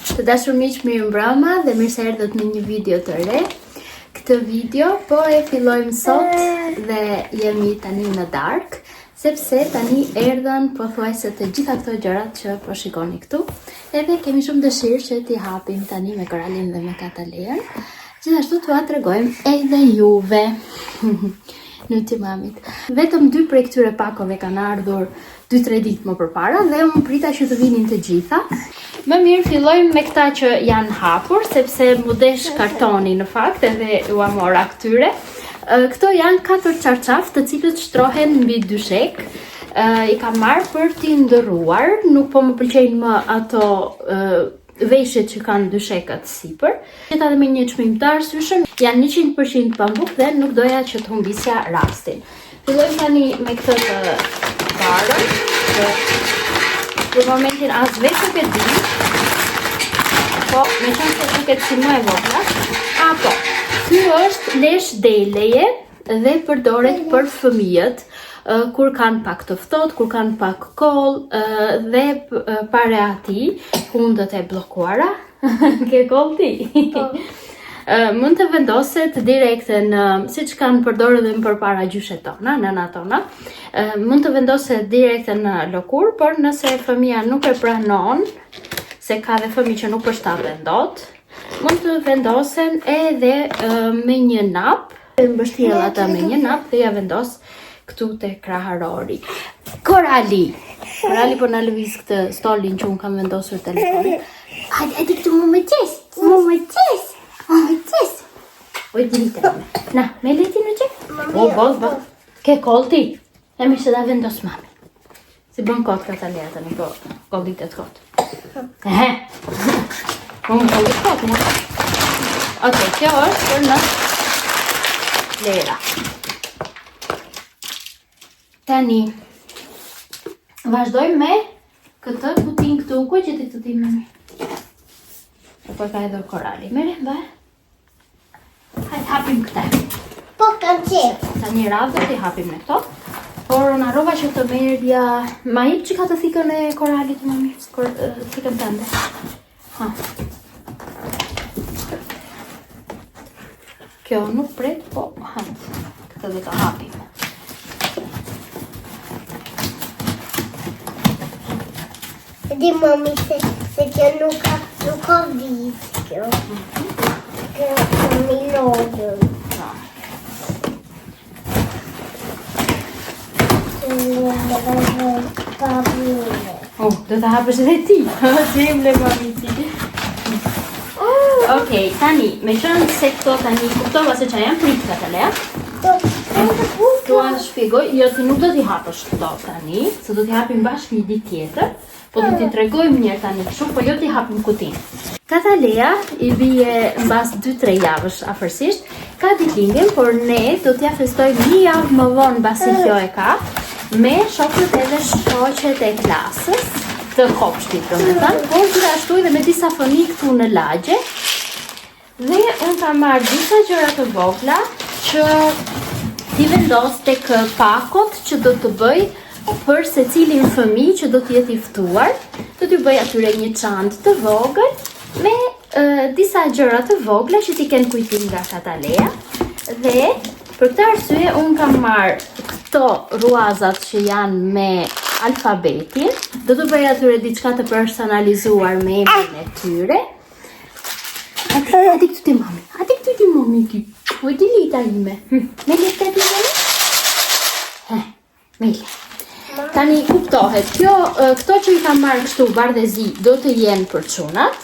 Të dashur miq, mirëmbrëma dhe mirë se erdhët në një video të re. Këtë video po e fillojmë sot dhe jemi tani në dark, sepse tani erdhën pothuajse të gjitha këto gjërat që po shikoni këtu. Edhe kemi shumë dëshirë që t'i hapim tani me Koralin dhe me Kataleën. Gjithashtu t'ua tregojmë edhe juve. Në të mamit. Vetëm 2 prej këtyre pakove kanë ardhur 2-3 ditë më përpara dhe unë prita që të vinin të gjitha. Më mirë fillojmë me këta që janë hapur, sepse mu desh kartoni në fakt edhe u amora këtyre. Këto janë 4 çarçaf të cilët shtrohen mbi dyshek. I kam marrë për t'i ndërruar, nuk po më pëlqejnë më ato veshjet që kanë dyshekët sipër. Jeta dhe me një çmim të arsyeshëm, janë 100% pambuk dhe nuk doja që të humbisja rastin. Fillojmë tani me këtë të parën, që për momentin as vetë nuk e di, po me qenë se duket si më e vogla. Po, ky është lesh deleje dhe përdoret për fëmijët. Kur kanë pak të ftohtë, kur kanë pak koll dhe para atij hundët e bllokuara, ke koll ti. Mund të vendoset direkte në, siç kanë përdorur edhe më përpara gjyshet tona, nëna tona, mund të vendoset direkte në lëkurë, por nëse fëmia nuk e pranon, se ka dhe fëmijë që nuk përshtaten dot, mund të vendosen edhe me një nap, mbështjell ata me një nap dhe ja vendos këtu te kraharori. Korali po na lëviz këtë stolin që unë kam vendosur telefonin. Hajde këtu më qes. Oj, drita me. Na, me leti në qek? Bo. Ke koll ti? E mi se da vendos mami. Si bën kot Katalea tani, po kollit e të kot. Unë kollit kot, më. Okej, kjo është për në lera. Tani, vazhdoj me këtë kutin këtu, ku që ti të ti me mi? Po ka edhe Korali, mere, ba? Hajtë hapim këte. Po kam qef. Tani radhë t'i hapim me këto. Por në arrova që të merja, ma ip që ka të thikën e Koralit, mami, thikën tënde. Kjo nuk pret, po hajtë, këtë dhe të hapim. Di mami se kjo nuk ka vizë kjo. Kjo mi lodhën. Do të hapësh edhe ti. Gjemle mami ti. Okej, tani, me qënë se këto tani kuptova se që janë prit Katalea. Tu a shpjegoj, jo ti nuk do t'i hapësh këto tani, se do t'i hapim bashkë një ditë tjetër. Po do t'i tregojmë njërë tani kështu, po jo t'i hapim kutin. Katalea i bie mbas 2-3 javësh afërsisht, ka ditëlindjen, por ne do t'ja festojmë një javë më vonë mbasi kjo e ka, me shokët edhe shoqet e klasës të kopshtit, domethënë, por gjithashtu edhe me disa fëmijë këtu në lagje. Dhe unë kam marrë disa gjëra të vogla që t'i vendos tek pakot që do të bëj për se cilin fëmijë që do t'jeti ftuar. Do t'ju bëj atyre një çantë të vogël me disa gjëra të vogla që t'i kenë kujtim nga Katalea. Dhe për këtë arsye unë kam marrë këto ruazat që janë me alfabetin. Do të bëj atyre diçka të personalizuar me emrin e tyre. Ati këtu ti mami ti. O di lita ime. Me leta ti mami? Mele. Tani kuptohet, këto që i kam marrë kështu bardhezi do të jenë për çunat.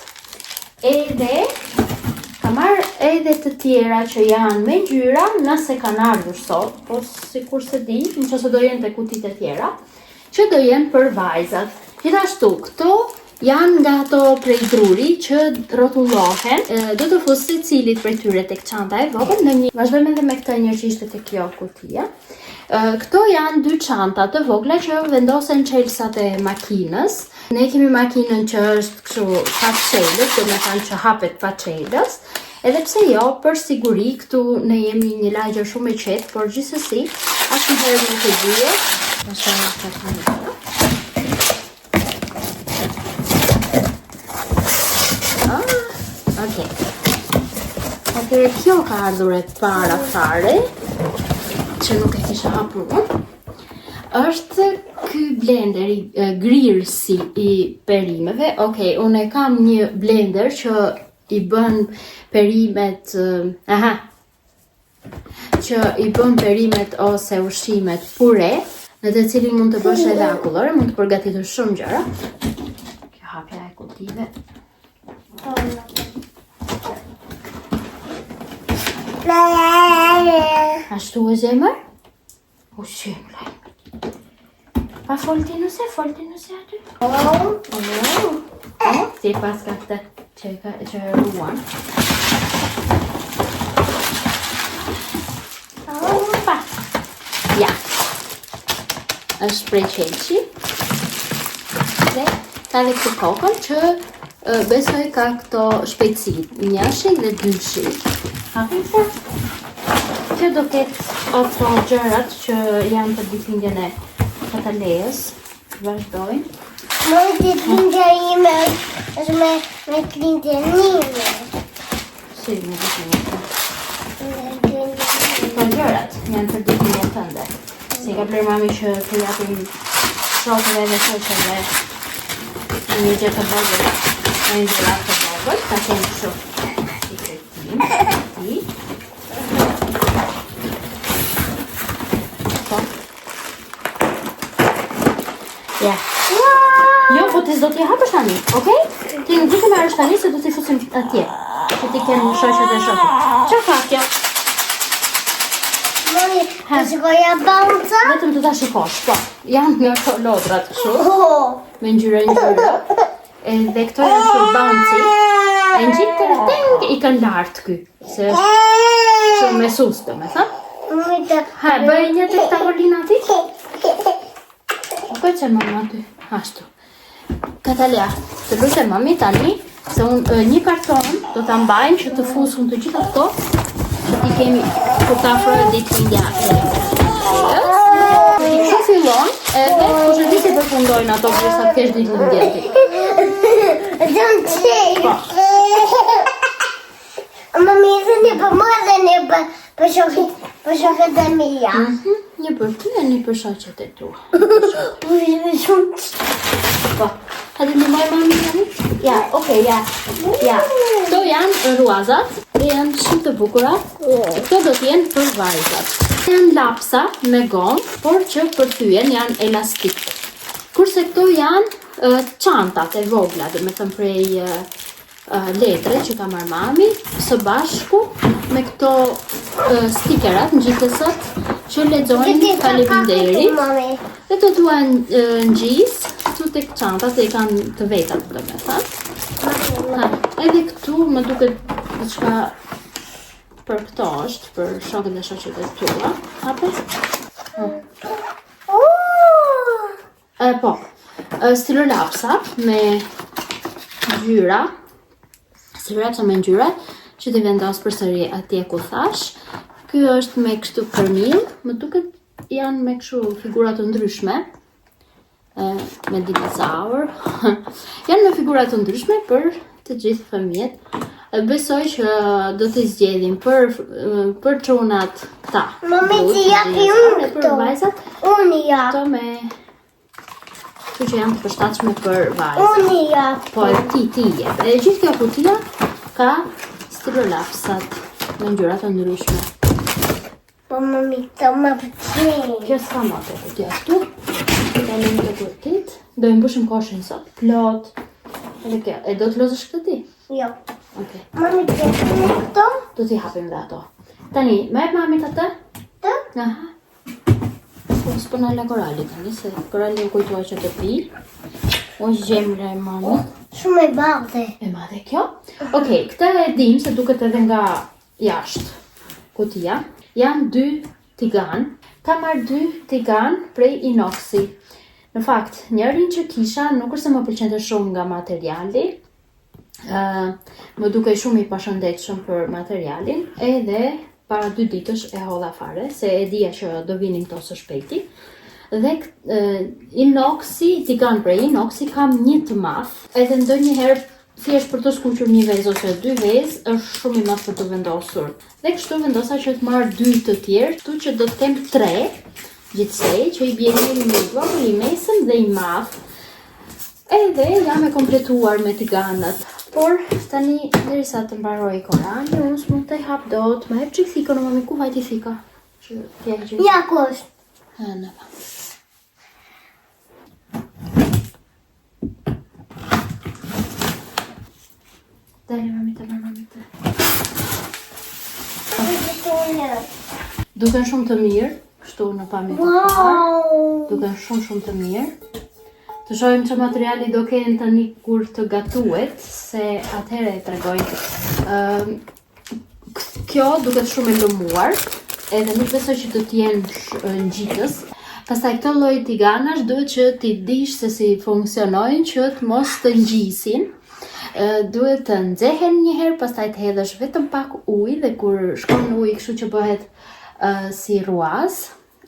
Edhe kam marrë edhe të tjera që janë me ngjyra, nëse kanë ardhur sot, po sikur se di, nëse do jenë te kutitë e tjera, që do jenë për vajzat. Gjithashtu, këto janë nga ato prej druri që rrotullohen. Do të fus secilit prej tyre tek çanta e vogël në një. Vazhdojmë edhe me këtë një që ishte tek kjo kutia. Këto janë 2 çanta të vogla që vendosen çelsat e makinës. Ne kemi makinën që është kështu pa çelës, domethënë që hapet pa çelës. Edhe pse jo, për siguri këtu ne jemi një lagje shumë e qetë, por gjithsesi asnjëherë nuk e dihet. Okej. Atëherë kjo ka ardhur e para fare, që nuk e kisha hapur unë. Është ky blender i grirësi i perimeve. Okej, unë e kam një blender që i bën perimet, që i bën perimet ose ushqimet pure, në të cilin mund të bësh edhe akullore, mund të përgatitur shumë gjëra. Kjo hapja e kutive. Ashtu e zemër? U zemër. Pa folti nëse aty? Si pas ka këtë që e ruan. Opa! Ja. Është prej qelqi. Dhe ka dhe këtë kokën që besoj ka këto shpejtësi, njëshi dhe dyshi. Hapim se? Kjo do ketë ato gjërat që janë për ditëlindjen e Katalejës. Vazhdojnë. Moj ditëlindja ime është me ditëlindjen ime. Si, me ditëlindjen tënde. Këto gjërat janë për ditëlindjen tënde. Si ka bler mami që të japim shokëve dhe shoqeve një gjë të vogël, një gjërat të vogël, ta kemi kështu si kretim, ti. Ja. Jo, po ti s'do t'i hapësh tani, okej? Ti nuk do t'i marrësh tani se do t'i fusim atje. Që ti kenë shoqet e shoqet. Çfarë ka kjo? Mami, të shikoja bounce? Vetëm të ta shikosh, po. Janë nga këto lodrat kështu, me ngjyra. Dhe këto janë kështu bouncy. E ngjit ting i kanë lartë ky, se është shumë me sus, domethënë. Ha, bëj një tek tavolina ti? Okej, që mama aty, ashtu. Katalea, të lutem mami tani, se unë një karton do ta mbajmë që të fusim të gjitha këto, që ti kemi kur ta afrohet ditëlindja e Kështu fillon, edhe kush e di si përfundojnë ato sa të kesh ditëlindjen ti. Don't say. Mami, dhe një për mua dhe një për shokët e mija. Një për ty e një për shoqet e tua. Po, hajde ndihmoj mami tani? Ja, okej, ja. Këto janë ruazat, dhe janë shumë të bukura. Këto do t'jenë për vajzat. Janë lapsa me gomë, por që për thyen janë elastik. Kurse këto janë çantat e vogla, dhe me thëmë prej letre që ka marrë mami, së bashku me këto stikerat, ngjitësat, që lexojnë faleminderit. Dhe të tua ngjis, këtu tek çantat e kanë të vetat, domethënë. Edhe këtu më duket diçka për këto është, për shokët dhe shoqet e tua. Hape? Po, stilolapsa me ngjyra, që t'i vendos përsëri atje ku thash. Ky është me kështu përmill, më duket janë me kështu figura të ndryshme, me dinozaur. Janë me figura të ndryshme për të gjithë fëmijët. Besoj që do t'i zgjedhim për çunat këta. Mami, ti japi unë këto. Për vajzat, Unë jap. këto me këto që janë të përshtatshme për vajzat. Unë jap. Po, ti jep. E gjithë kjo kutia ka stilolapsat me ngjyra të ndryshme. Po mami, këto më pëlqejnë. Kjo s'ka më të kutia këtu. Këta në të kutit. Do i mbushim koshin sot. Plot. Edhe kjo. E do të lozësh këtë ti? Jo. Okej. Mami, ti japi këto? Do t'i hapim dhe ato. Tani, me e mamit atë? Të? Aha. Po s'pëna la Korali tani, se Korali u kujtua që të pi. O gjemre e mami. Shumë e madhe. E madhe kjo? Okej, këta e dim se duket edhe nga jashtë kutia. Janë 2 tigan. Ka marrë 2 tigan prej inoxi. Në fakt, njërin që kisha nuk është se më pëlqente shumë nga materiali. Më duke shumë i pashëndetshëm për materialin. Edhe para 2 ditësh e holla fare, se e dija që do vinin këto së shpejti. Dhe inoxi, tigan prej inoxi, kam një të madh, edhe ndonjëherë thjesht për të skuqur një vezë ose 2 vezë, është shumë i madh për të vendosur. Dhe kështu vendosa që të marr 2 të tjerë, kështu që do të kem 3 gjithsej, që i bie njëri më i vogël, i mesëm dhe i madh. Edhe jam e kompletuar me tiganat. Por tani derisa të mbaroj Korani, unë s'mund të hap dot. Ma jep çik thikën, mami, ku vajti thika? Që t'ja gjej. Ja kush. Në. Dale, mami, të marr mami të. Duken shumë të mirë, kështu në pamje të parë. Wow. Duken shumë të mirë. Të shohim që materiali do kenë tani kur të gatuet, se atëherë e tregoj. Kjo duket shumë e lëmuar, edhe nuk besoj që do t'jenë ngjitës. Pastaj këto lloj tiganash duhet që ti dish se si funksionojnë që të mos të ngjisin. Duhet të nxehen një herë, pastaj të hedhësh vetëm pak ujë dhe kur shkon në ujë kështu që bëhet si ruaz.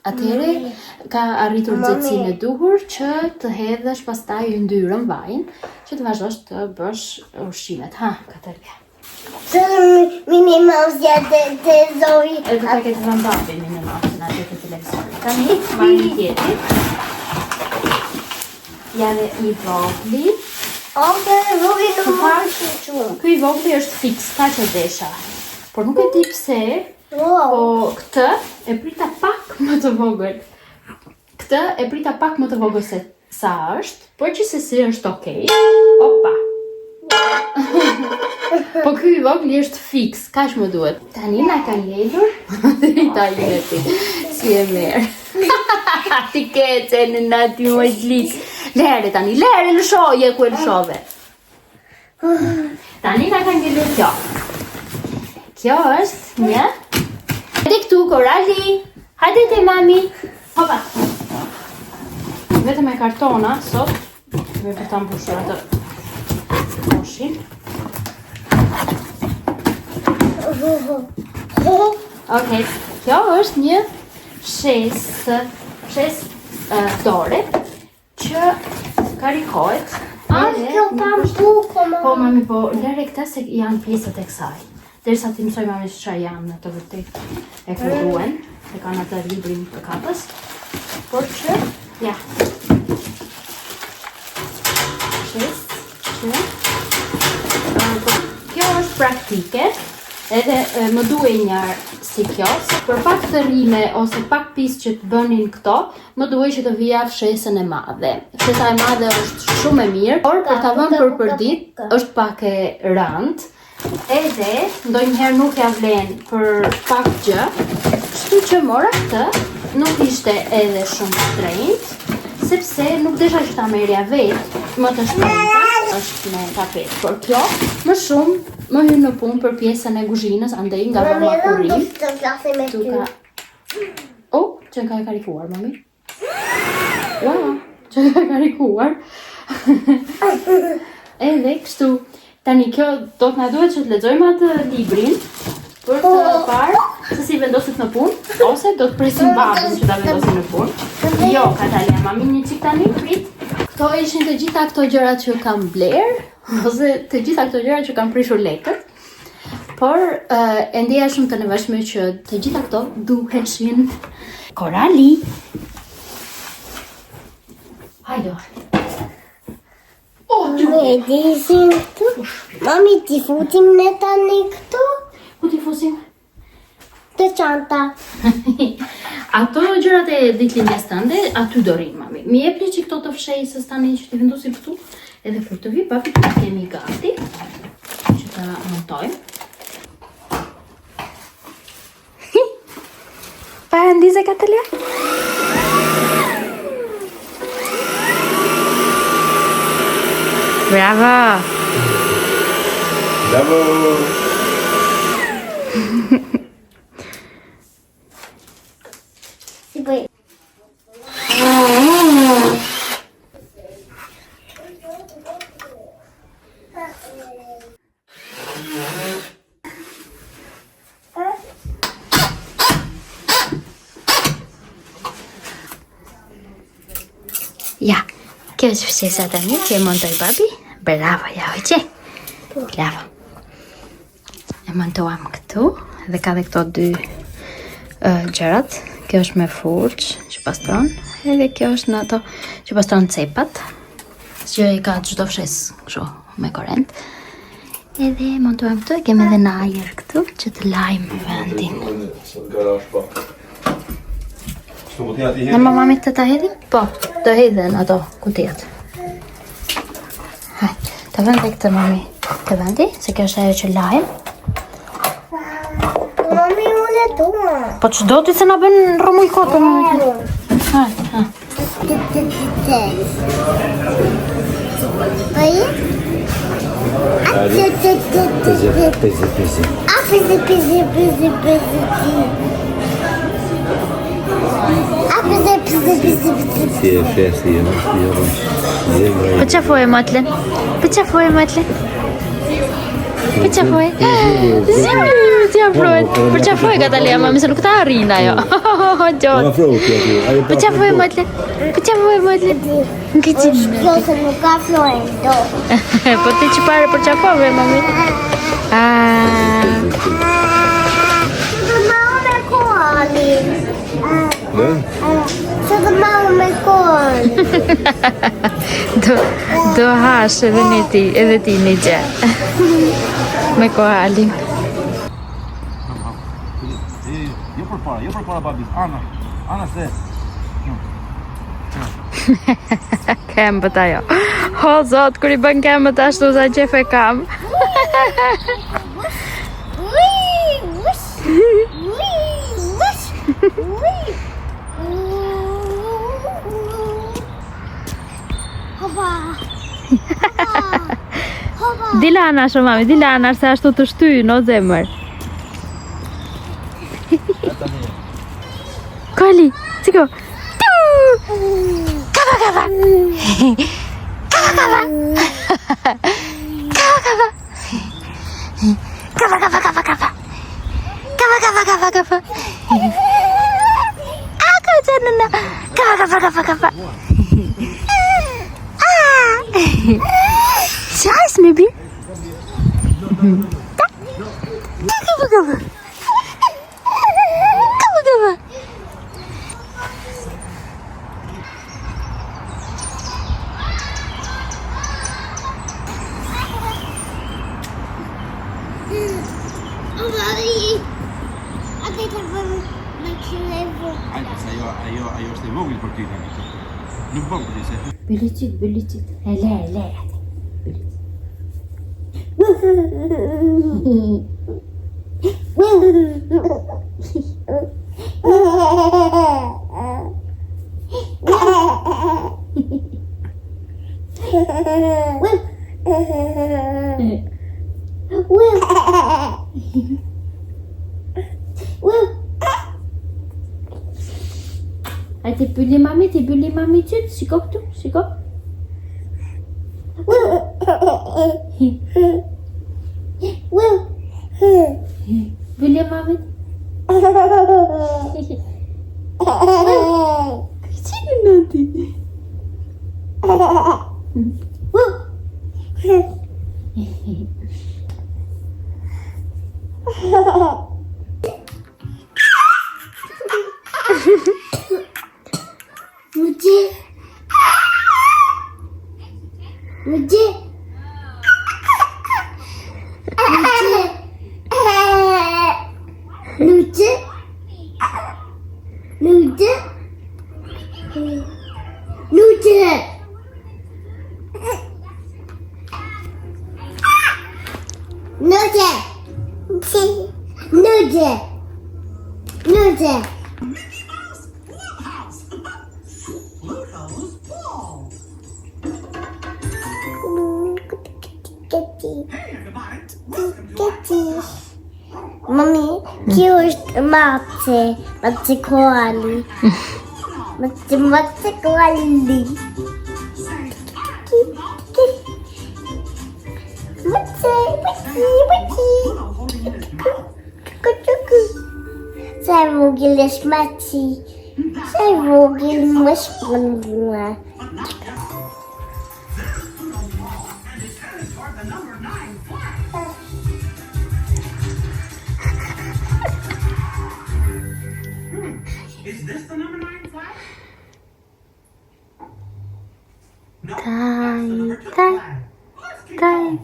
Atëherë ka arritur nxehtësinë e duhur që të hedhësh pastaj yndyrën vajin, që të vazhdosh të bësh ushqimet. Ha, Katerina. Të Minnie Mouse ja të zori. Edhe ta ke të vënë babi Minnie Mouse në atë të televizorit. Tani marrim tjetrin. Ja dhe i vogli. Vogli nuk marrë shumë. Ky i vogli është fiks, ka që desha. Por nuk e di pse. Wow. Po këtë e prita pak më të vogël. Këtë e prita pak më të vogël se sa është, por që se si është okej. Opa. Po ky i vogli është fiks, kaq më duhet. Tani na kanë lejur drita jeti. Si e merr. Ti kece në naty më zlit. Lere tani, lere në shoje ku e lëshove. Tani na kanë ngelur kjo. Kjo është një. Hajde këtu, Korali. Hajde te mami. Hopa. Vetëm e kartona, sot. Me për ta mbushur atë koshin. Okej, kjo është një fshes dore që karikohet. Kjo kam buko, Po mami, po lere këta se janë pjesët e kësaj. Derisa ti mësoj mami çfarë janë në të vërtet e kërruen, e kanë atë librin të kapës, por që, ja, kjo është praktike, edhe më duhej një si kjo, për pak të rime ose pak pis që të bënin këto, më duhej që të vija fshesën e madhe. Fshesa e madhe është shumë e mirë, por për ta vënë për ditë është pak e rëndë. Edhe, ndonjëherë nuk ja vlen për pak gjë, kështu që mora këtë, nuk ishte edhe shumë shtrenjtë, sepse nuk desha që ta merja vetë, më të shtrenjtë, është me tapet. Por kjo, më shumë, më hyn në punë për pjesën e kuzhinës, andej nga mama kurim. Të flasim me ty. Oh, që ka e karikuar, mami? Wow, që ka e karikuar. Edhe, kështu. Tani kjo do të na duhet që të lexojmë atë librin për të parë se si vendoset në punë, ose do të presim babën që ta vendosin në punë. Jo, Katalina, mami një çik tani prit. Këto ishin të gjitha këto gjërat që kam bler, ose të gjitha këto gjërat që kam prishur lekët. Por e ndjeja shumë të nevojshme që të gjitha këto duheshin. Korali. Hajde. Me disim këtu. Mami, ti futim ne tani këtu? Ku ti fusim? Të çanta. Ato gjërat e ditëlindjes tënde, aty do rinë, mami. Mi jepni që këto të fshesës tani që ti vendosim këtu, edhe kur të vi papi të kemi gati, që ta montojmë. Pa e ndize, Katalia? Bravo! Bravo! Si bëj. Ja, kjo është fshesa tani që e montoj babi. Bravo, ja hoqe. Lava. E montuam këtu dhe ka dhe këto dy gjërat. Kjo është me furç që pastron, edhe kjo është në ato që pastron cepat, që i ka çdo fshes kështu me korrent. Edhe montuam këtu, kemi edhe në ajër këtu që të lajmë vendin. Në mamamit të ta hedhim? Po, të hedhen ato kutijat. Hajde, të vend dhe këtë mami të vendi, se kjo është ajo që lajmë. Mami, unë e dua. Po që do ti se na bën rëmuj kotë, mami? Hajde, ha. Pëqafoje, Matlen. Pëqafoje, Matlen. Pëqafoje. T'ja frojt. Pëqafoje, Katalia, mami, se nuk ta arrin ajo. Pëqafoje, Matlen. Pëqafoje, Matlen. Në këqinë. Kjo se nuk ka flojnë, do. Po ti që pare pëqafove, mami. Që të mamë me kohën. Do hash edhe ti një gjë. Me kohalin. Jo përpara babis, Ana se. Kembët ajo. O zot, kur i bën kembët ashtu sa qef e kam. Dila anash, mami, dila anash se ashtu të shtyjnë, o zemër. Koli, ciko. Kava, kava. Kava, kava. Kava, kava. Kava, kava, kava, kava. Kava, kava, kava, kava. Ako janana. Kava, kava, kava, kava. Size maybe. Kava, kava. Kava, kava. Ajo është e vogël për ty tani. Nuk bën për ty se. Bëllicit. Ele. A ti bëli mami qëtë, shiko këtu, shiko. Bëli mami. Qënë në ti? Mami, kjo është Matse koali. Matse koali. Sa e vogël është Maci. Sa e vogël më shpon mua.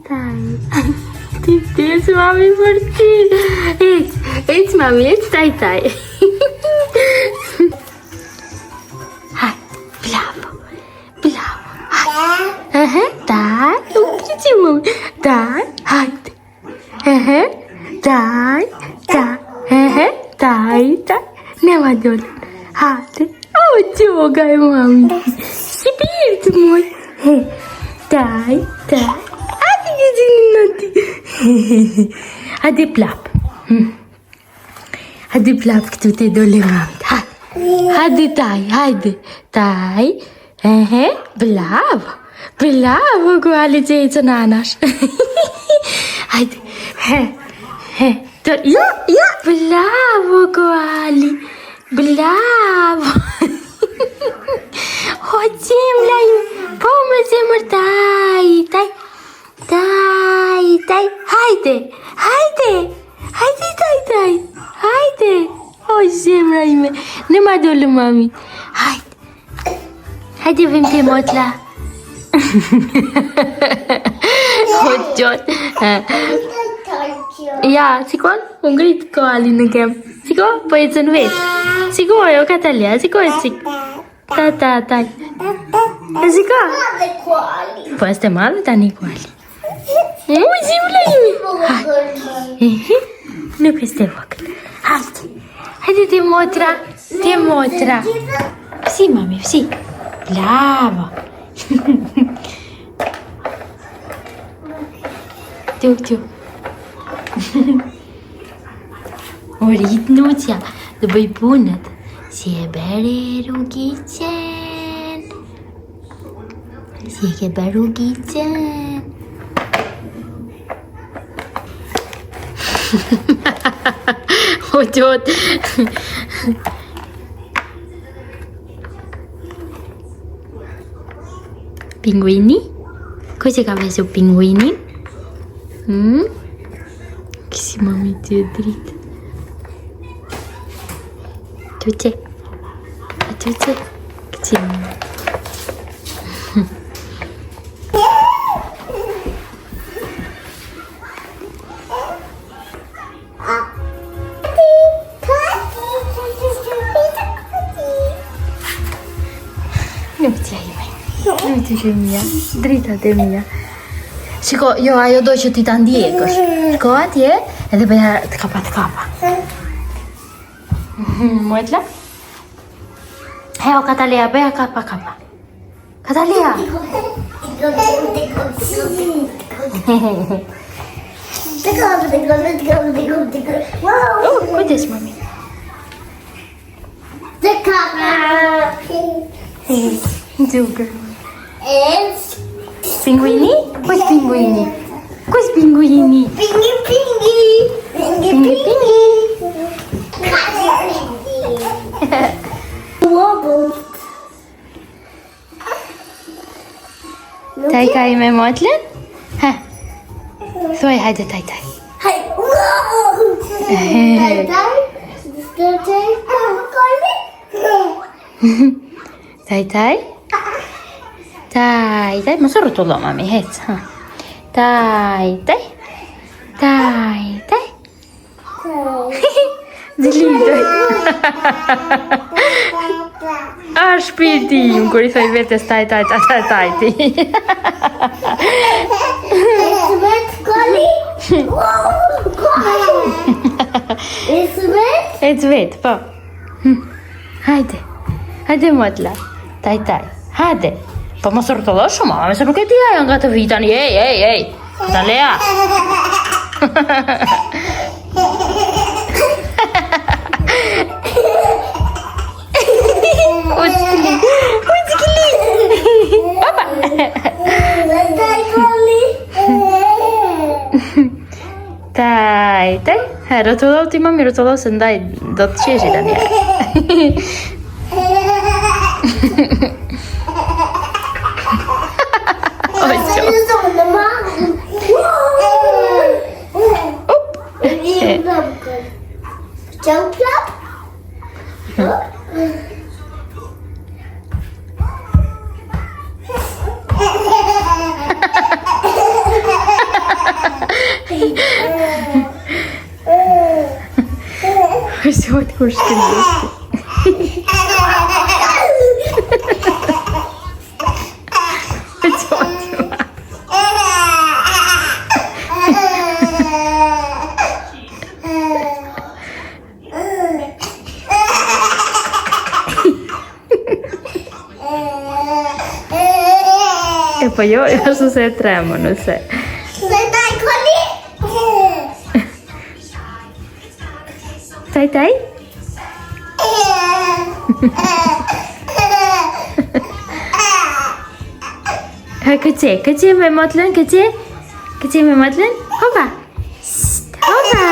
Tai. Ti tes mami për ti. Ec mami, ec tai. Hai, bravo. Hai. Tai. Uite mami. Tai. Hai. Tai. Ne va dole. Hai. Oh, ce mogai mami. Și bine moj. Tai. Hadi plap. Hadi plap këtu te dole mami. Hadi tai, hajde. Tai. Bravo, goali që e që nanash. Hajde. Ja, bravo, goali. Bravo. O, zemla ju. Po më zemër, tai. Hajde. Tai. Hajde. O, zemra ime. Ne ma dole mami. Hajde vim te motla. O, gjot. Ja, sikon? Unë ngrit koali në kem. Siko? Po e cën vetë. Siko, jo Katalia. Siko e sik. Tai. Siko? Po este madhe tani koali. Ui, zemra ime. Nuk este vogël. Hajde te motra. Psi, mami, psi. Bravo. Tu. O rrit nuqja, dhe bëj punët. Si e bere rrugicen. Si e ke bërë rrugicen. O gjot. Pinguini? Ko që ka vesu pinguinin? Kësi mami të dritë. Tuce. Kësi mami. Nuk t'ja ime. Nuk t'ja mia. Drita të mia. Shiko, jo, ajo do që ti ta ndjekësh. Shko atje, edhe bëja të kapa. Mojtla? Heo, Katalia, bëja kapa. Katalia! Kujdes, mami. Duke. Pinguini? Quais pinguini? Pingi. Tai me motlen? Thuaj, hajde tai. Tai, ma sono rotolo mami, Tai. Zilitoj. A shpirti im, kur I thoj vetes taj ti. Ec vet, po. Hajde motla. Tai. Hajde. Po mos rrotollo shumë, mami, se nuk e di ajo nga të vitani. Ej. Katalia. Uçkili. Papa. Tai. Rrotollo ti mami, rrotollo se ndaj do të qeshi tani. Shqot kur shkëndeshti. E po jo, ashtu se e tremo, nëse. Taj, taj? Këqe me motlën, këqe me motlën, hopa, hopa.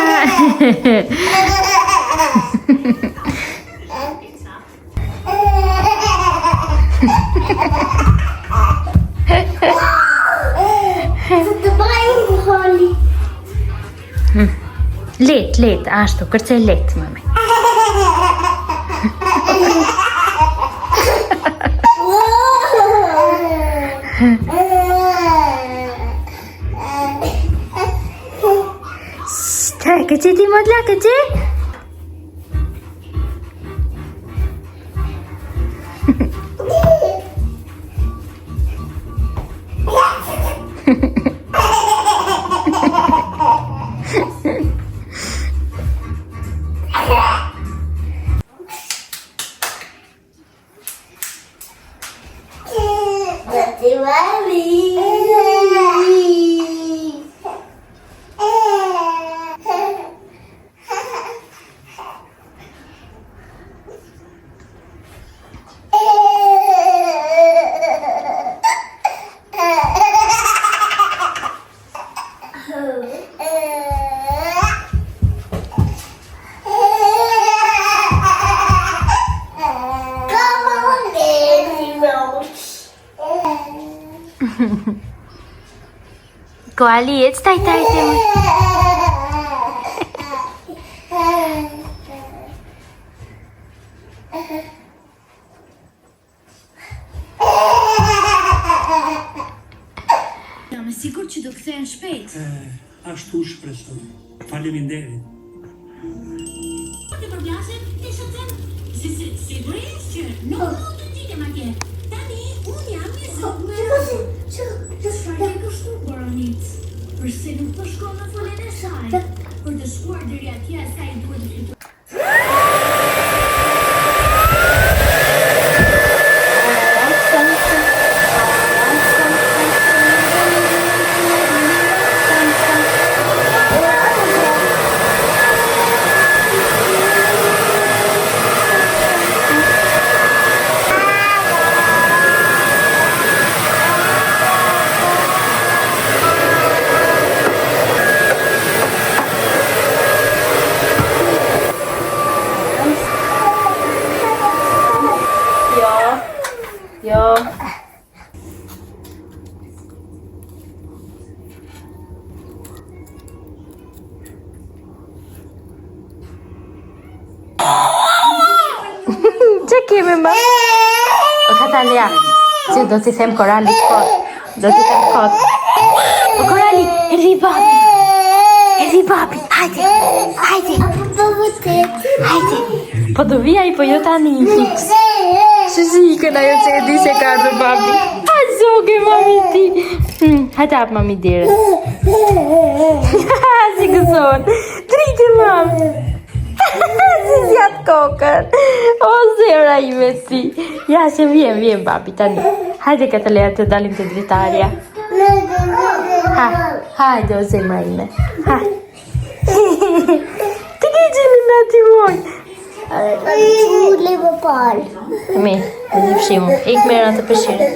Let, ashtu, kërcej let, mami. Këqe ti modla, këqe? Koali, it's taj. Jam e sigurt që do kthehen shpejt. Ashtu shpresoj. Faleminderit. Po të përplasen, e shoh them. Sigurisht që nuk do të ditem atje. Tani unë jam një zot me. Çfarë ke kushtuar Boronit? Përse nuk po shkon në folën e saj? Për të shkuar deri atje asaj duhet të fitojë. Jo. Çe kemi më? O Katalia, që do t'i them Korali kot. Do t'i them kot. O Korali, erdhi papi. Hajde. Po do vi ai po jo tani fix. Shizikën ajo që e di se ka të papi. A zoge mami ti. Hajde hap mami dire. Si gëzon. Driti mami. Si zjat kokën. O zemra ime ti. Ja se vjen papi tani. Hajde Katalia të dalim të dritarja. Hajde o zemra ime. Hajde. Ti ke gjeni në ati moj. Qule më parë. Mi, në fshimu. Ik mera të pëshirë.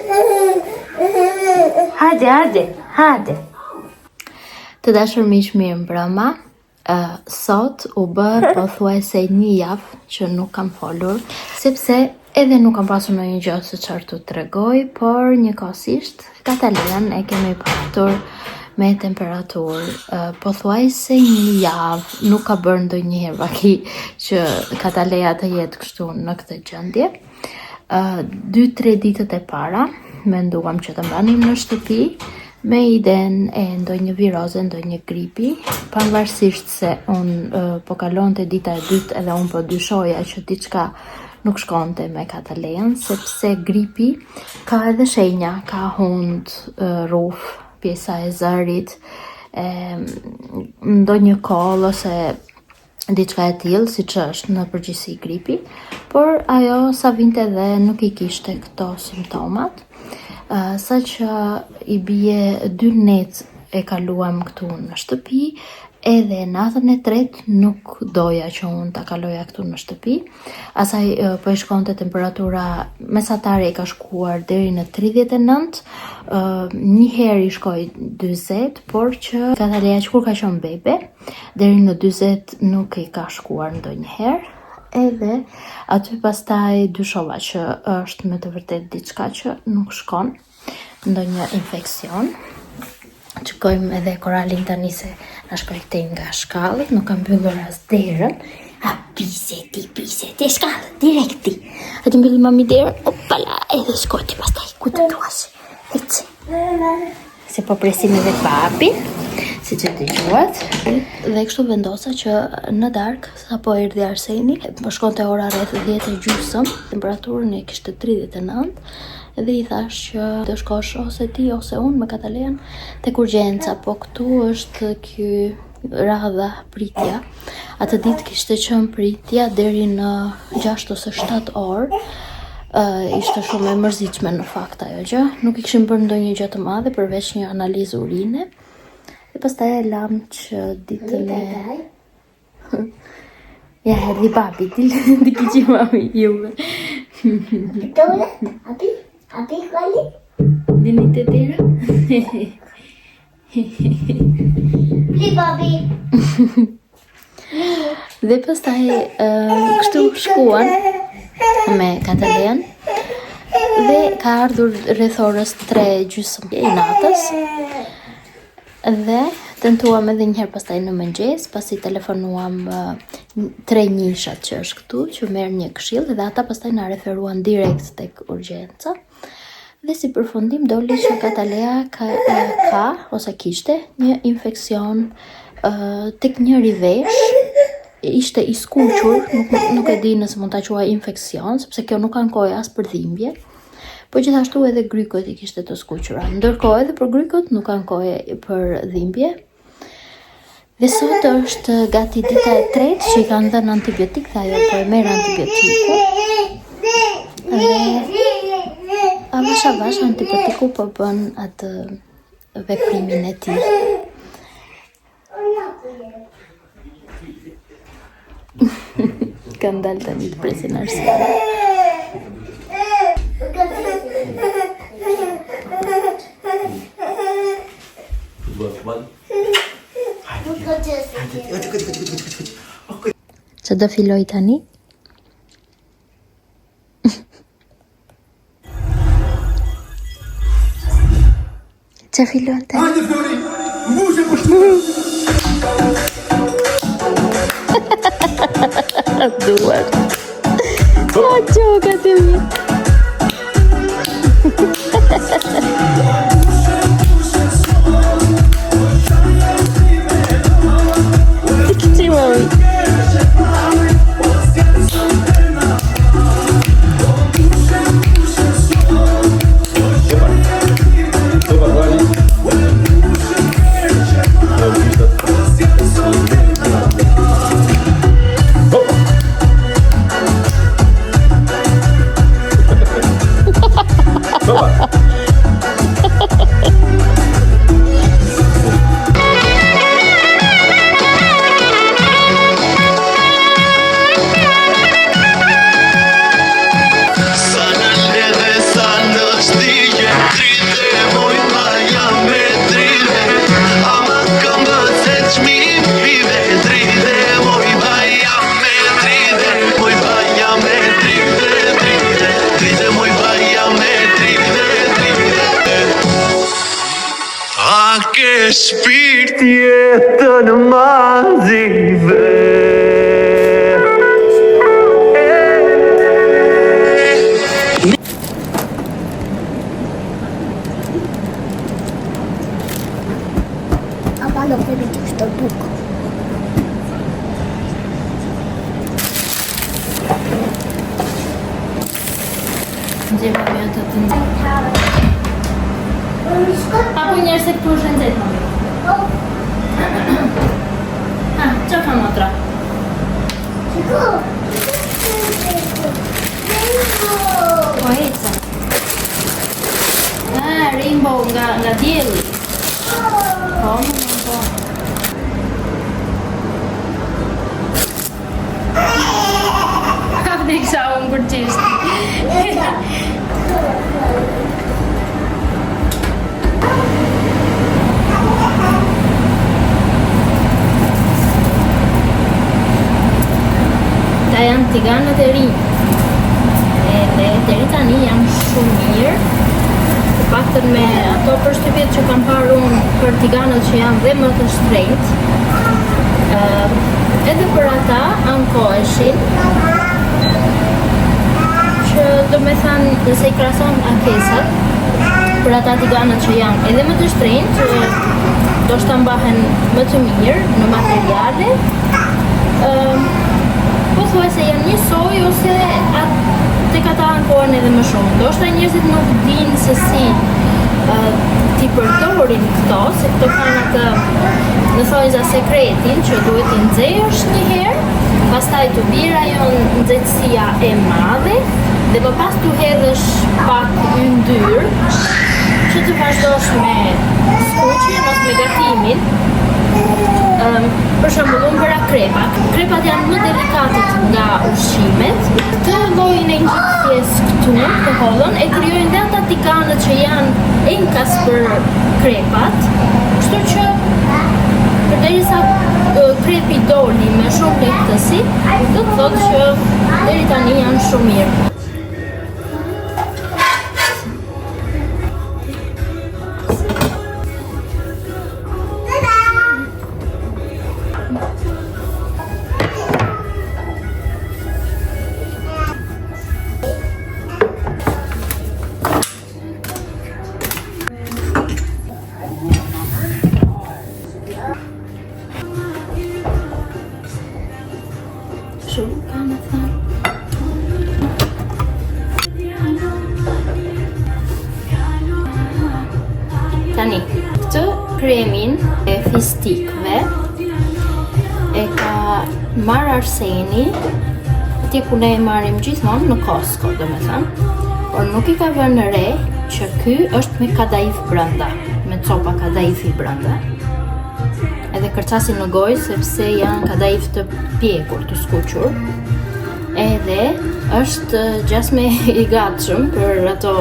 Hajde. Të dashur miq, mirë mbrëma. Sot u bë pothuajse një javë që nuk kam folur, sepse edhe nuk kam pasur ndonjë gjë se çfarë t'u tregoj, por njëkohësisht Katalian e kemi patur me temperaturë pothuajse një javë, nuk ka bërë ndonjëherë vaki që Kataleja të jetë kështu në këtë gjendje. 2-3 ditët e para menduam që të mbanim në shtëpi me iden e ndonjë viroze, ndonjë gripi, pavarësisht se unë po kalonte dita e dytë edhe unë po dyshoja që diçka nuk shkonte me Katalejan, sepse gripi ka edhe shenja, ka hund, rruf, pjesa e zërit, ndonjë koll ose diçka e tillë, siç është në përgjithësi gripi, por ajo sa vinte dhe nuk i kishte këto simptomat. Sa që i bie 2 net e kaluam këtu në shtëpi, edhe natën e tretë nuk doja që unë ta kaloja këtu në shtëpi. Asaj po i shkonte temperatura mesatare, i ka shkuar deri në 39, një herë i shkoi 40, por që Kataleja që kur ka qenë bebe, deri në 40 nuk i ka shkuar ndonjëherë. Edhe aty pastaj dyshova që është me të vërtet diçka që nuk shkon, ndonjë infeksion. Shkojmë edhe Koralin tani se na shkoj këtej nga shkallët, nuk kam mbyllur as derën. Pise, shkallët, direkti. Aty mbylli mami derën, opala, edhe shkoj ti pastaj, ku të duash. Eci. Se po presim edhe papin, si që të gjuat, dhe kështu vendosa që në darkë, sa po erdhi Arseni, po shkonte ora rreth 10:30, temperaturën e kishte 39, dhe i thash që të shkosh ose ti ose unë me Katalejan tek urgjenca, po këtu është ky radha pritja. Atë ditë kishte qenë pritja deri në 6 ose 7 orë. Ishte shumë e mërzitshme në fakt ajo gjë. Nuk i kishim bërë ndonjë gjë të madhe përveç një analizë urine. E pastaj e lam që ditën e... Ja, erdhi papi, ti kiqi mami juve. Dole, api kvali? Dini të tira? Li papi. Dhe pastaj kështu shkuan me Katalejan dhe ka ardhur rreth orës 3:30 e natës dhe tentuam edhe një herë pastaj në mëngjes, pasi telefonuam 3 njishat që është këtu, që merr një këshill dhe ata pastaj na referuan direkt tek urgjenca. Dhe si përfundim doli që Kataleja ka ose kishte një infeksion tek njëri vesh. Ishte i skuqur, nuk e di nëse mund ta quaj infeksion, sepse kjo nuk ankoi as për dhimbje, po gjithashtu edhe grykët i kishte të skuqura. Ndërkohë edhe për grykët nuk ankoi për dhimbje. Dhe sot është gati dita e tretë që i kanë dhënë antibiotik dhe ajo po e merr antibiotikun. Dhe avash antibiotiku po bën atë veprimin e tij. Kanë dalë tani të presin Arseni. Që do filloj tani? Që fillon tani? Hajde Flori, mbushe për shtu! Duar. Ja, gioca te mi. Ti mami. Shpirti jetën mazive. bukë. Gjema me atë të nxehtë. Apo njerë se këtu është nxehtë, mami. Që ka motra? Po heca. Rainbow nga dielli. Po, po. Dhe kisha unë për qeshti. Ta janë tiganët e rinj. Edhe deri tani janë shumë mirë. Të paktën me ato përshtypjet që kam parë unë për tiganët që janë dhe më të shtrenjtë. Edhe për ata ankoheshin. Që do me thanë nëse i krason ankesat për ata tiganët që janë edhe më të shtrenjtë, që do shta mbahen më të mirë në materiale, po thuaj se janë njësoj ose tek ata ankohen edhe më shumë. Do shta njerëzit nuk dinë se si ti përdorin këto, se këto kanë atë në thojza sekretin që duhet t'i nxehesh një herë, pastaj të bira jon nxehtësia e madhe, dhe më pas t'u hedhësh pak yndyrë, që të vazhdosh me skuqjen ose me gatimin. Për shembull, unë bëra krepa. Krepat janë më delikatet nga ushqimet. Këtë llojin e ngjitjes këtu të hollën e krijojnë dhe ata tiganët që janë enkas për krepat. Kështu që përderisa krepi doli me shumë lehtësi, do të thotë që deri tani janë shumë mirë. Tani, këtë kremin e fistikëve e ka marrë Arseni, ti ku ne e marrim gjithmonë në Costco, domethënë, por nuk i ka vënë në re që ky është me kadaif brenda, me copa kadaifi brenda. Edhe kërcasin në gojë sepse janë kadaif të pjekur, të skuqur. Edhe është gjasme i gatshëm për ato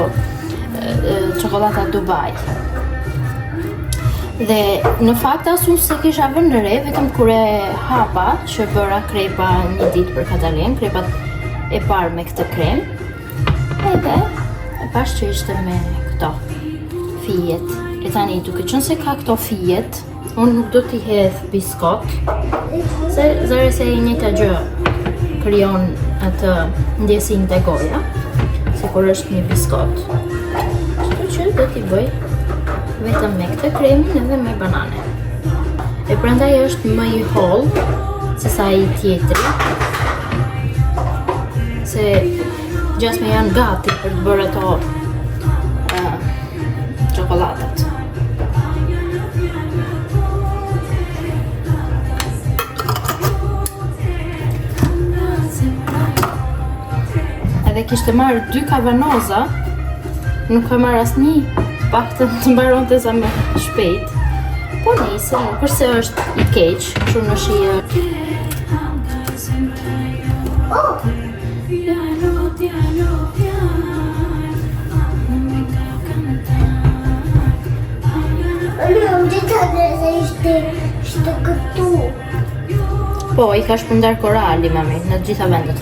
çokolata Dubai. Dhe në fakt as unë se kisha vënë në re, vetëm kur e hapa që bëra krepa një ditë për Katalin, krepat e parë me këtë krem, edhe e pash që ishte me këto fijet. E tani duke qenë se ka këto fijet, unë nuk do t'i hedh biskot, se zëre se i njëjta gjë krijon atë ndjesinë te goja, si kur është një biskot. Kështu që do t'i bëj vetëm me këtë kremin edhe me banane. E prandaj është më i hollë se sa i tjetri, se gjasme janë gati për të bërë ato çokolatat. Edhe kishte marrë 2 kavanoza, nuk ka marrë asnjë, paktën të mbaronte sa më shpejt. Po nisë, kurse është i keq, kështu në shije. Ishte këtu. Po, i ka shpërndar korali, mami, në të gjitha vendet.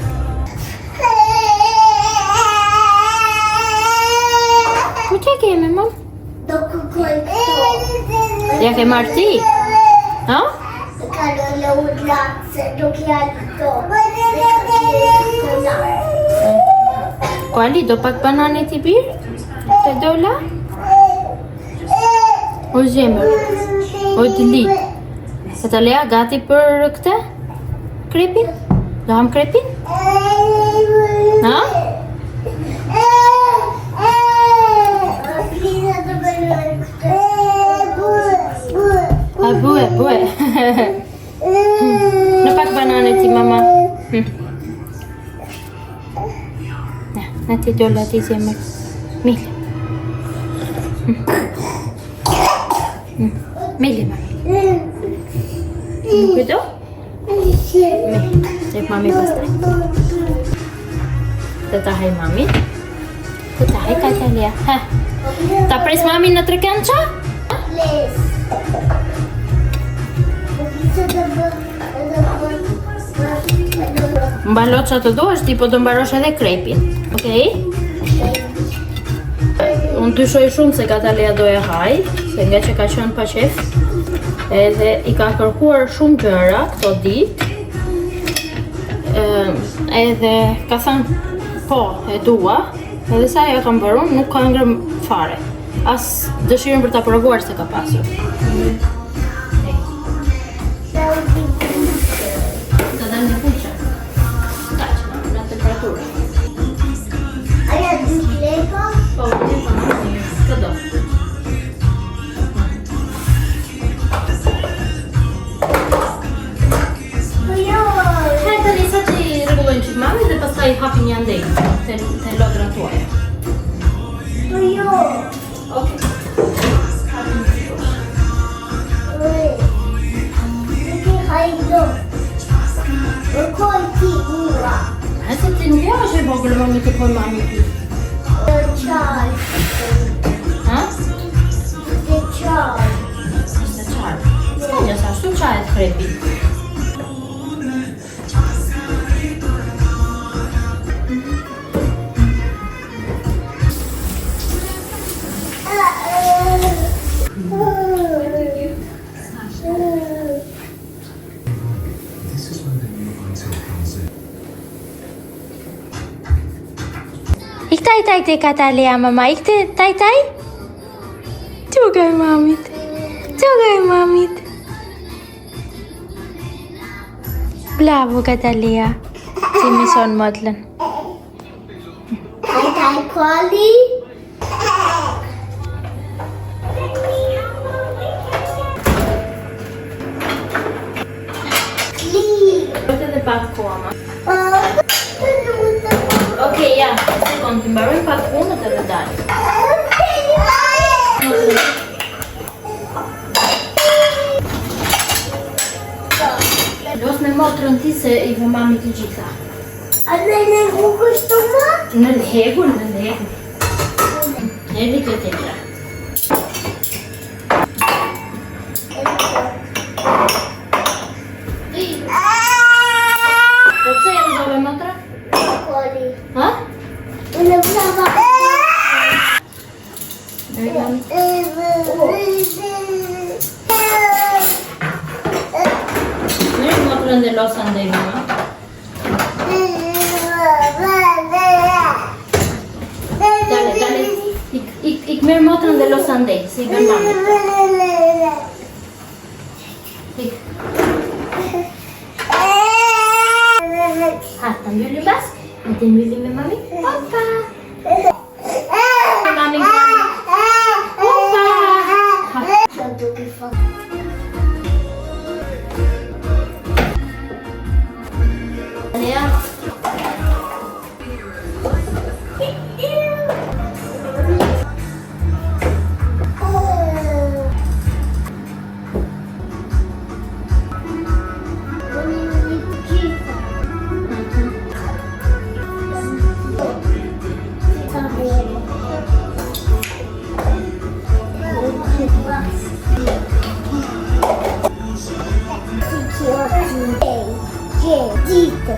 Ku që kemi, mam? Do kërkoj këto. Ja ke marrë ti? Ha? Ka në udlatë se nuk janë këto. Kuali, do pak banane ti birë? Të dola? O zemër, o dëli. Natalia, gati për këtë? Krepin? Do ham krepin? Ha? A bue. Në pak banane ti, mama. Në ti dolla ti zemër. Mile. Mile, mami. Kujto? Jep mami pastaj. Të tahaj mami. Të tahaj Katalia. Ta pres mami në trekënça? Mbalo që të duash, ti po të mbarosh edhe krepin. Okej? Unë dyshoj shumë se Katalia do e haj, se nga që ka qenë pa qef, edhe i ka kërkuar shumë gjëra këto ditë, edhe ka thënë po, e dua, edhe sa ja ka mbaron, nuk ka ngrëm fare. As dëshirën për ta provuar se ka pasur. Të dam një fuqë. Kaq, në temperaturë. Aja dy lepa? Po, këdo. Hajde Lisa që i rregullojnë qik mami dhe pastaj hapin një andej të lodra tuaja. Po jo. Okej. Hajdo. Koj ti ura. Hajde ti nuk ja është e vogël mami të koj mami ti. Qaj. Ha? Dhe qaj. Ishte qarë. Ska njësa, ashtu qajet krepi. İkte Katalia mama, ikte taj. Çogaj mamit. Bravo Katalia. Ti më son motlën. Taj koli. Këtë dhe pak koha ma. Okej, ja, sekund, të mbarojnë pak punët edhe dalë. Los me motrën ti se i vë mami të gjitha. A në legu kështu ma? Në legu. Edhe këtë e tjera. Po pse e rëzove motra? Koli. Ha? Unë brava. Mërë motrën dhe los andej mama. Dale. Ik merë motrën dhe los andej, si i bën mami. Ik. Ha, të mbyllim bashkë? Në të mbyllim me mami? Opa! Mami, opa! Sa duke fak. Ja. Dito.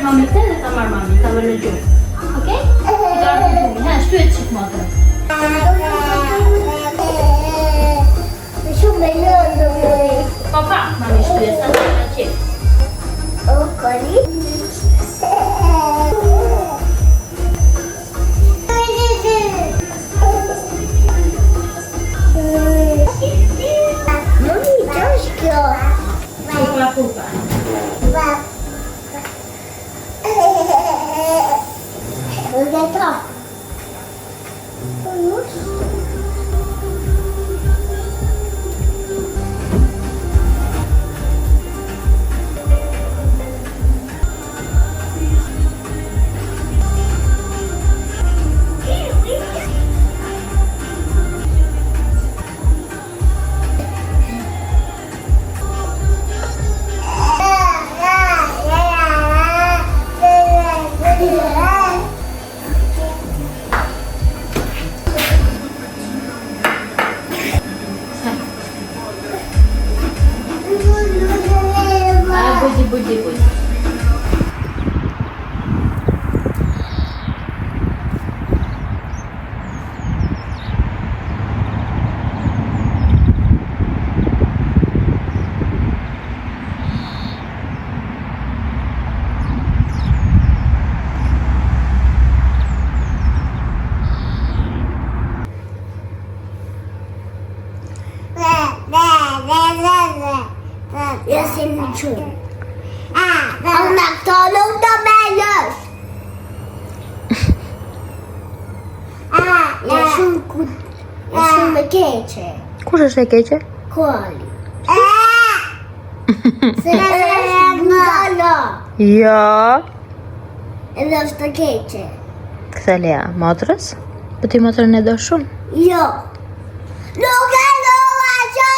mami këtë dhe ta marr mami, ta vëre gjumë. Okej? I ka ardhur gjumi. Ha, shtyhet çik motrën. Shumë me lëndë. Po pa, mami shtyhet sa të ka qef. O, koni? Mami, që është kjo? Pupa, pupa. Unë Budi. Ja si në qumë. Ona këto nuk të melësh. Ja shumë me keqe. Kush është e keqe? Koli. Se është budala. Jo. Edhe është të keqe. Këthelja, motrës? Po ti motrën e do shumë? Jo. Nuk e dova që!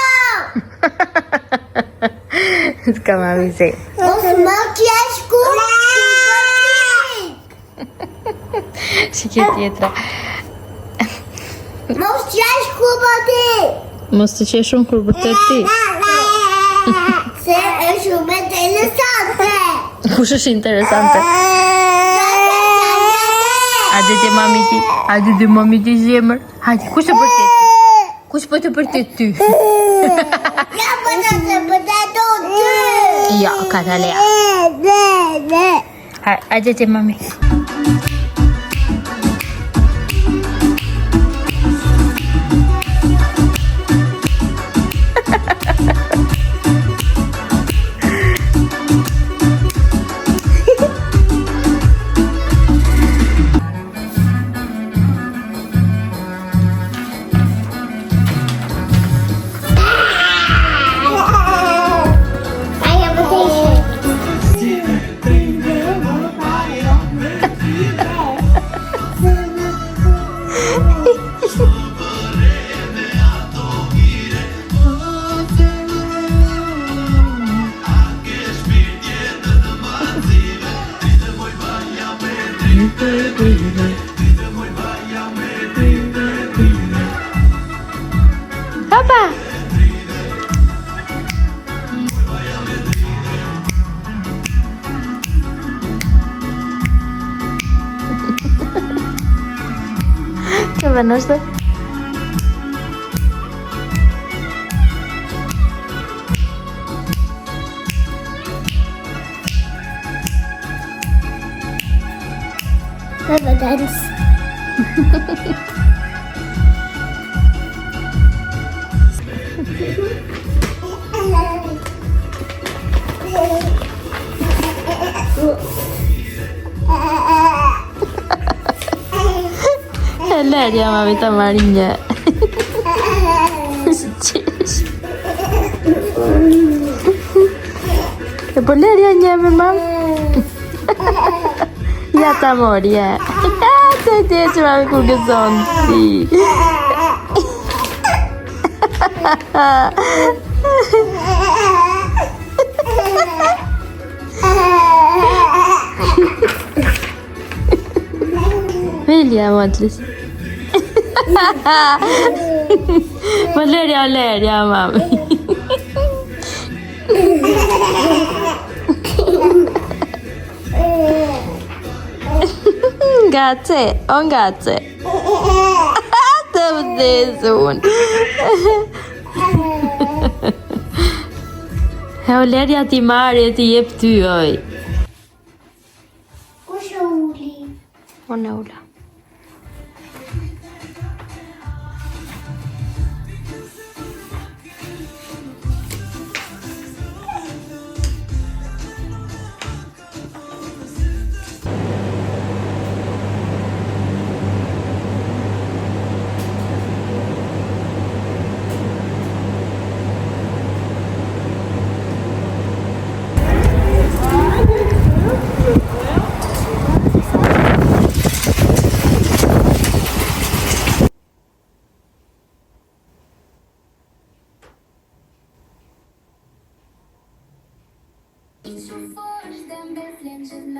S'ka ma visi. Mos më kjesh ku Shikje tjetra. Mos kjesh ku po ti. Mos të qesh shumë kur për të ti. Se është shumë interesante. Kush është interesante? Hajde te mami ti. Hajde te mami ti zemër. Hajde, kush të përtet ti? Kush po të përtet ty? Ja për të ty. Ja, Katalea. Hajde te mami. Papa! Che venoște? Evidence. Leria, mamita Marinha. E po Leria një me mam. Ja ta mori, ja. Te që mami kur gëzon ti. Velia, Matlis. Leria, mami. Ngace, o ngace. Të vdezun. E Olerja ti marrë ti jep ty oj. Kush e uli? Unë e ula. Iets voor dan ben je